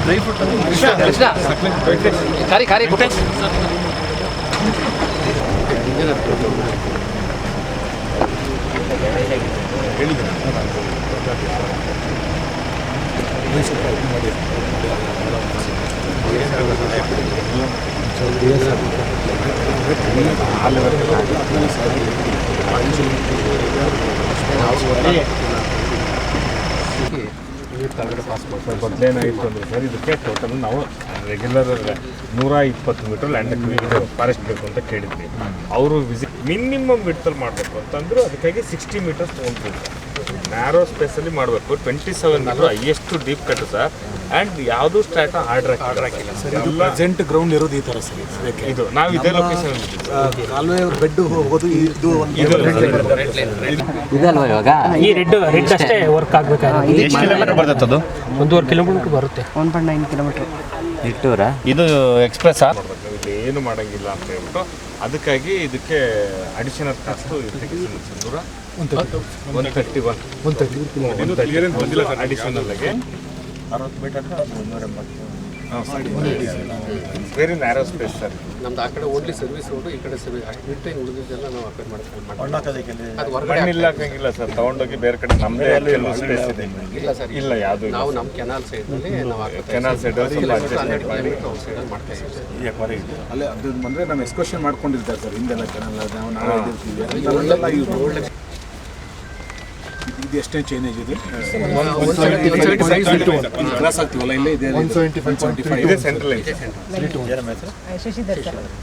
Dry fruit ಖಾರಿ ಖಾರಿ ಮೊದಲೇನಾಯಿತು ಅಂದರೆ sir ಇದಕ್ಕೆ total ನಾವು ರೆಗ್ಯುಲರ್ 120 ಮೀಟರ್ ಲ್ಯಾಂಡ್ ಫಾರೆಸ್ಟ್ ಬೇಕು ಅಂತ ಕೇಳಿದ್ವಿ. ಅವರು ವಿಸಿಟ್ ಮಿನಿಮಮ್ ವಿಡ್ತಲ್ಲಿ ಮಾಡಬೇಕು ಅಂತಂದ್ರು. ಅದಕ್ಕಾಗಿ 60 ಮೀಟರ್ಸ್ ತೊಗೊಂಡ್ರು. ನ್ಯಾರೋ ಸ್ಪೇಸಲ್ಲಿ ಮಾಡಬೇಕು. 27 metre highest deep cut sir. And ಯಾವುದು ಸ್ಟ್ರಾಟ ಆರ್ಡರ್ ಹಾಕಿಲ್ಲ ಸರ್. ಪ್ರೆಸೆಂಟ್ ಗ್ರೌಂಡ್ ಇರೋದು ಈ ಥರ ಸರ್. ಇದು ನಾವು ಇದೇ ಲೊಕೇಶನ್ ಕಾಲುವೆ ಬೆಡ್ ಹೋಗೋದು ಇದು ಇದಲ್ವಾ ಇವಾಗ ಈ ರೆಡ್ ಅಷ್ಟೇ ವರ್ಕ್ ಆಗಬೇಕಾಗುತ್ತೆ. ಎಷ್ಟು ಕಿಲೋಮೀಟರ್ ಬರ್ತದೆ ಅದು? 1.5 ಕಿಲೋಮೀಟರ್ ಬರುತ್ತೆ. 1.9 ಕಿಲೋಮೀಟರ್ ನಿಟ್ಟೂರ. ಇದು ಎಕ್ಸ್ಪ್ರೆಸ್ ಇದು ಏನು ಮಾಡಂಗಿಲ್ಲ ಅಂತ ಹೇಳ್ಬಿಟ್ಟು ಅದಕ್ಕಾಗಿ ಇದಕ್ಕೆ ಅಡಿಷನಲ್ ಕಾಸ್ಟು ಅಡಿಷನಲ್ ಆಗಿ 60 metre 180. Very narrow space sir. ನಮ್ದು ಆ ಕಡೆ ಓನ್ಲಿ ಸರ್ವಿಸ್ ರೋಡು, ಈ ಕಡೆ ಸರ್ವಿಸ್ ಅಷ್ಟು ಬಿಟ್ಟು ಇನ್ನು ಉಳಿದಿದ್ದೆಲ್ಲ ನಾವು ಅಪೇರ್ ಮಾಡ್ಕೊಂಡು ಮಣ್ಣಿಲ್ಲ ಹಾಕಂಗಿಲ್ಲ ಸರ್. ತಗೊಂಡೋಗಿ ಬೇರೆ ಕಡೆ ನಮ್ಮದೇ ಸ್ಪೇಸ್ ಇದೆ. ಇಲ್ಲ ಸರ್, ಇಲ್ಲ ಯಾವುದು ನಾವು ನಮ್ಮ ಕೆನಾಲ್ ಸೈಡ್ನಲ್ಲಿ ನಾವು ಕೆನಾಲ್ ಸೈಡ್ ಸೈಡಲ್ಲಿ ಮಾಡ್ತಾ ಇದ್ದೀವಿ. ಅಲ್ಲೇ ಅದು ಅಂದರೆ ನಾವು ಎಕ್ಸ್ಕರ್ಷನ್ ಮಾಡ್ಕೊಂಡಿರ್ತಾರೆ ಸರ್. ಹಿಂದೆಲ್ಲ ಕೆನಲ್ ನಾವು ನಾವೇ ಇದ್ದೀವಿ. ಇದು ಎಷ್ಟೇ ಚೇಂಜ್ ಇದೆ? ಕ್ರಾಸ್ ಆಗ್ತೀವಲ್ಲ ಇಲ್ಲೇ ಇದೆ 175 ಇದೆ ಸೆಂಟ್ರಲ್ ಲೈನ್.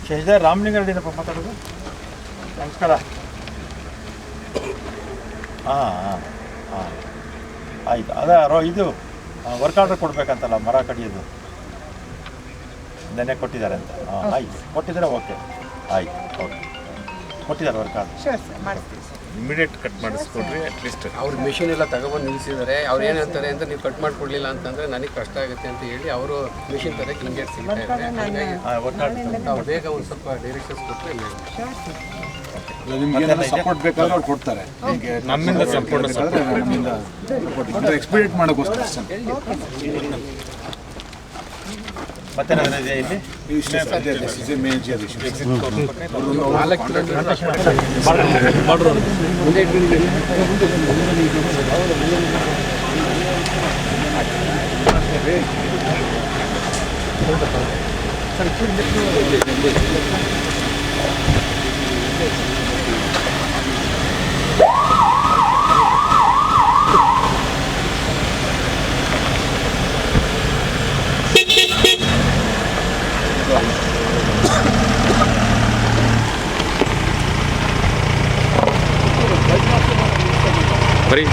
ಶಶಿಧರ್ ರಾಮಲಿಂಗರೆಡ್ಡಿನಪ್ಪ ಮಾತಾಡೋದು. ನಮಸ್ಕಾರ. ಆಯಿತು. ಇದು ವರ್ಕ್ ಆರ್ಡರ್ ಕೊಡಬೇಕಂತಲ್ಲ, ಮರ ಕಡಿಯೋದು ನೆನ್ನೆ ಕೊಟ್ಟಿದ್ದಾರೆ ಅಂತ. ಆಯ್ತು, ಕೊಟ್ಟಿದ್ದಾರೆ. ಓಕೆ, ಆಯ್ತು. ಓಕೆ, ಕೊಟ್ಟಿದ್ದಾರೆ ವರ್ಕ್ ಆರ್ಡರ್. ಇಮಿಡಿಯೇಟ್ ಕಟ್ ಮಾಡಿಸ್ಕೊಡ್ರಿ. ಅಟ್ಲೀಸ್ಟ್ ಅವ್ರ ಮಿಷಿನ್ ಎಲ್ಲ ತಗೊಬಂದು ನಿಲ್ಲಿಸಿದ್ದಾರೆ. ಅವ್ರು ಏನು ಹೇಳ್ತಾರೆ ಅಂತ ನೀವು ಕಟ್ ಮಾಡಿಕೊಡ್ಲಿಲ್ಲ ಅಂತಂದರೆ ನನಗೆ ಕಷ್ಟ ಆಗುತ್ತೆ ಅಂತ ಹೇಳಿ ಅವರು ಮಿಷಿನ್ ತರಕ್ಕೆ ಹಿಂಗೆ ಸಿಗ್ತಾ ಇದ್ದಾರೆ. ನಾವು ಬೇಗ ಒಂದು ಸ್ವಲ್ಪ ಡೈರೆಕ್ಷನ್ಸ್ ಕೊಟ್ಟರೆ ನಿಮ್ಗೆ ಸಪೋರ್ಟ್ ಬೇಕಾದ್ರೆ ಅವ್ರು ಕೊಡ್ತಾರೆ. ನಮ್ಮಿಂದ ಸಪೋರ್ಟ್ ಅಂದರೆ ಎಕ್ಸ್ಪೀರಿಯೆಂಟ್ ಮಾಡೋಕ್ಕೋಸ್ಕರ ಸರ್. ಮತ್ತೆ ಇಲ್ಲಿ ಇಷ್ಟೇ ಮೇಜರ್ ಇಶ್ಯೂ. 4 ಕಿಲೋಮೀಟರ್ ಬರೀ